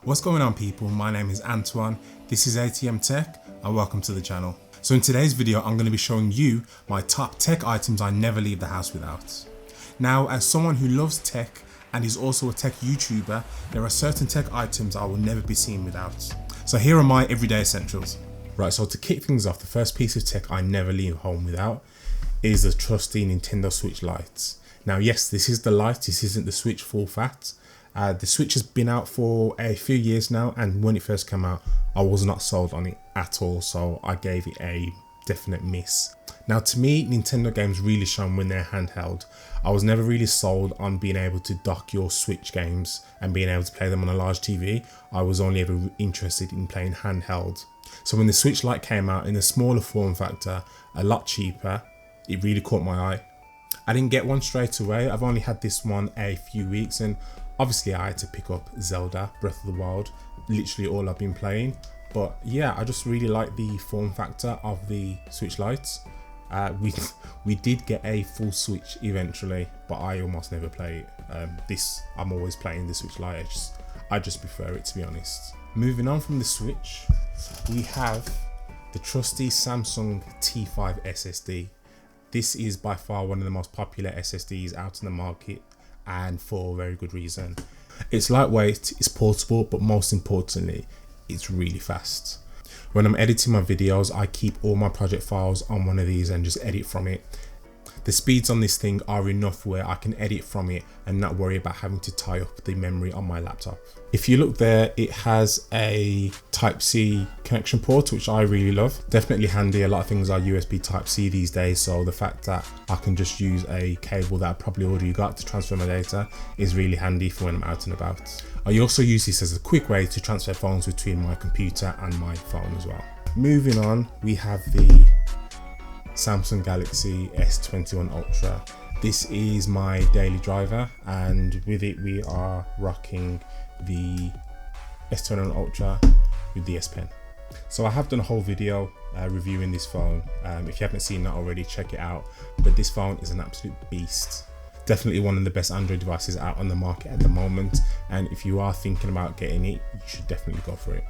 What's going on, people? My name is Antoine, this is ATM Tech, and welcome to the channel. So in today's video, I'm going to be showing you my top tech items I never leave the house without. Now, as someone who loves tech and is also a tech YouTuber, there are certain tech items I will never be seen without. So here are my everyday essentials. Right, so to kick things off, the first piece of tech I never leave home without is the trusty Nintendo Switch Lite. Now yes, this is the Lite, this isn't the Switch full fat. The Switch has been out for a few years now, and when it first came out, I was not sold on it at all, so I gave it a definite miss. Now to me, Nintendo games really shine when they're handheld. I was never really sold on being able to dock your Switch games and being able to play them on a large TV. I was only ever interested in playing handheld. So when the Switch Lite came out in a smaller form factor, a lot cheaper, it really caught my eye. I didn't get one straight away. I've only had this one a few weeks, and obviously I had to pick up Zelda Breath of the Wild, literally all I've been playing. But yeah, I just really like the form factor of the Switch Lite. We did get a full Switch eventually, but I almost never play it. I'm always playing the Switch Lite. I just prefer it, to be honest. Moving on from the Switch, we have the trusty Samsung T5 SSD. This is by far one of the most popular SSDs out in the market, and for a very good reason. It's lightweight, it's portable, but most importantly, it's really fast. When I'm editing my videos, I keep all my project files on one of these and just edit from it. The speeds on this thing are enough where I can edit from it and not worry about having to tie up the memory on my laptop. If you look there, it has a Type-C connection port, which I really love. Definitely handy. A lot of things are USB Type-C these days, so the fact that I can just use a cable that I probably already got to transfer my data is really handy for when I'm out and about. I also use this as a quick way to transfer phones between my computer and my phone as well. Moving on, we have the Samsung Galaxy S21 Ultra. This is my daily driver, and with it we are rocking the S21 Ultra with the S Pen. So I have done a whole video reviewing this phone. If you haven't seen that already, check it out. But this phone is an absolute beast. Definitely one of the best Android devices out on the market at the moment, and if you are thinking about getting it, you should definitely go for it.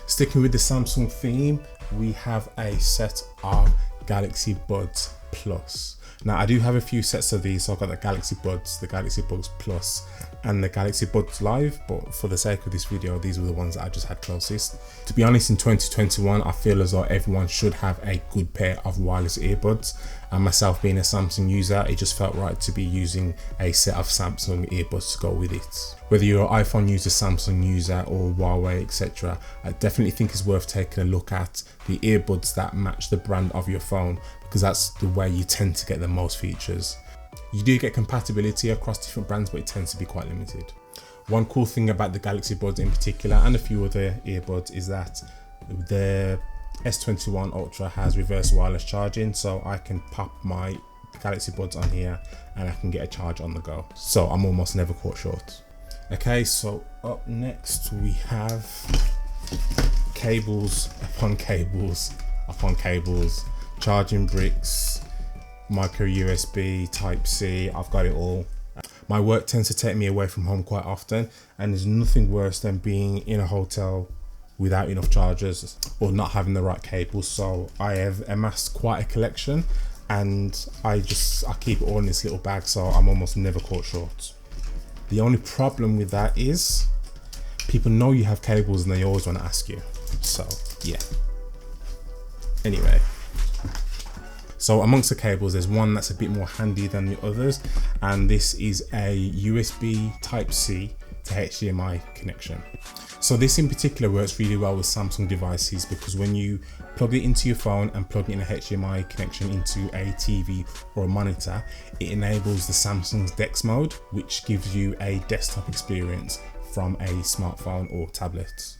Sticking with the Samsung theme, we have a set of Galaxy Buds Plus. Now I do have a few sets of these, so I've got the Galaxy Buds, the Galaxy Buds Plus, and the Galaxy Buds Live, but for the sake of this video, these were the ones that I just had closest. To be honest, in 2021, I feel as though everyone should have a good pair of wireless earbuds, and myself being a Samsung user, it just felt right to be using a set of Samsung earbuds to go with it. Whether you're an iPhone user, Samsung user, or Huawei, etc., I definitely think it's worth taking a look at the earbuds that match the brand of your phone, because that's the way you tend to get the most features. You do get compatibility across different brands, but it tends to be quite limited. One cool thing about the Galaxy Buds in particular, and a few other earbuds, is that the S21 Ultra has reverse wireless charging, so I can pop my Galaxy Buds on here and I can get a charge on the go. So I'm almost never caught short. Okay, so up next we have cables upon cables upon cables, charging bricks, micro USB, Type-C, I've got it all. My work tends to take me away from home quite often, and there's nothing worse than being in a hotel without enough chargers or not having the right cables. So I have amassed quite a collection, and I keep it all in this little bag, so I'm almost never caught short. The only problem with that is people know you have cables and they always want to ask you. So yeah. Anyway. So amongst the cables, there's one that's a bit more handy than the others, and this is a USB Type-C to HDMI connection. So this in particular works really well with Samsung devices, because when you plug it into your phone and plug in a HDMI connection into a TV or a monitor, it enables the Samsung's DeX mode, which gives you a desktop experience from a smartphone or tablet.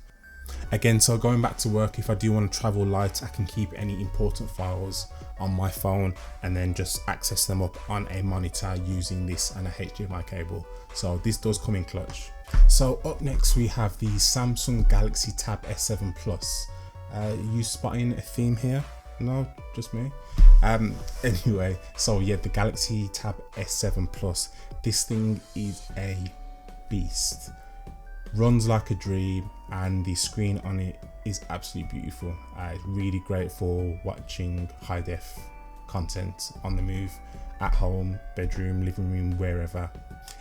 Again, so going back to work, if I do want to travel light, I can keep any important files on my phone and then just access them up on a monitor using this and a HDMI cable. So this does come in clutch. So up next we have the Samsung Galaxy Tab S7 Plus. You spotting a theme here? No, just me. Anyway, so yeah, the Galaxy Tab S7 Plus. This thing is a beast. runs like a dream, and the screen on it is absolutely beautiful. It's really great for watching high def content on the move, at home, bedroom, living room, wherever.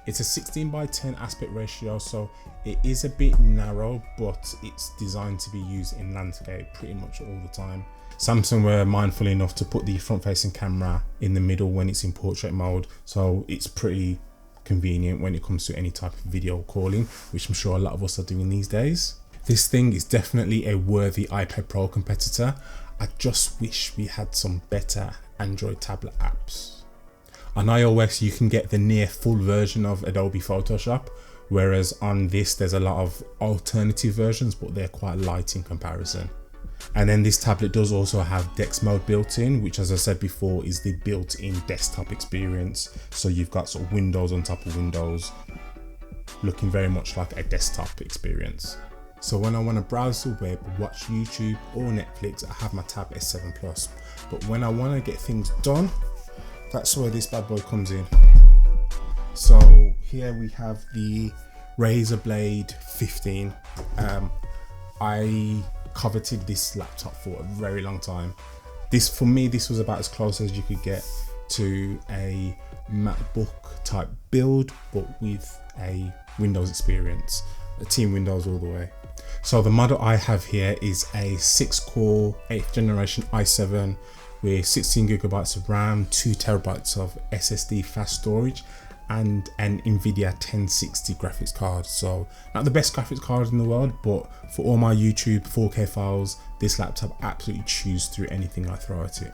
It's a 16:10 aspect ratio, so it is a bit narrow, but it's designed to be used in landscape pretty much all the time. Samsung were mindful enough to put the front facing camera in the middle when it's in portrait mode, so it's pretty convenient when it comes to any type of video calling, which I'm sure a lot of us are doing these days. This thing is definitely a worthy iPad Pro competitor. I just wish we had some better Android tablet apps. On iOS you can get the near full version of Adobe Photoshop, whereas on this there's a lot of alternative versions, but they're quite light in comparison. And then this tablet does also have DeX mode built in, which, as I said before, is the built-in desktop experience. So you've got sort of windows on top of windows, looking very much like a desktop experience. So when I want to browse the web, watch YouTube or Netflix, I have my Tab S7 Plus. But when I want to get things done, that's where this bad boy comes in. So here we have the Razer Blade 15. I coveted this laptop for a very long time. For me, this was about as close as you could get to a MacBook type build, but with a Windows experience, a Team Windows all the way. So the model I have here is a 6-core 8th generation i7 with 16 gigabytes of RAM, 2 terabytes of SSD fast storage, and an Nvidia 1060 graphics card. So not the best graphics card in the world, but for all my YouTube 4K files, this laptop absolutely chews through anything I throw at it.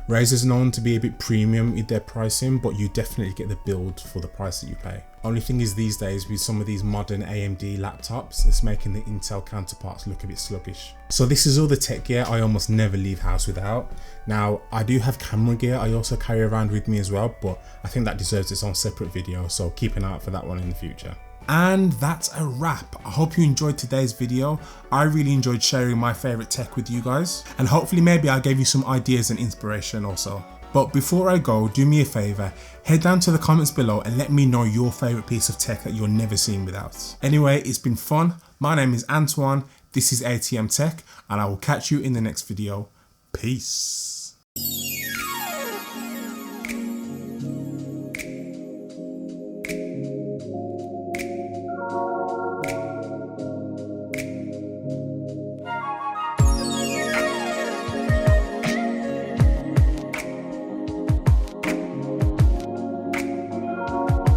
Razer's known to be a bit premium with their pricing, but you definitely get the build for the price that you pay. Only thing is, these days with some of these modern AMD laptops, it's making the Intel counterparts look a bit sluggish. So this is all the tech gear I almost never leave house without. Now I do have camera gear I also carry around with me as well, but I think that deserves its own separate video, so keep an eye out for that one in the future. And that's a wrap. I hope you enjoyed today's video. I really enjoyed sharing my favorite tech with you guys, and hopefully maybe I gave you some ideas and inspiration also. But before I go, do me a favor, head down to the comments below and let me know your favorite piece of tech that you're never seen without. Anyway, it's been fun. My name is Antoine, this is ATM Tech, and I will catch you in the next video. Peace.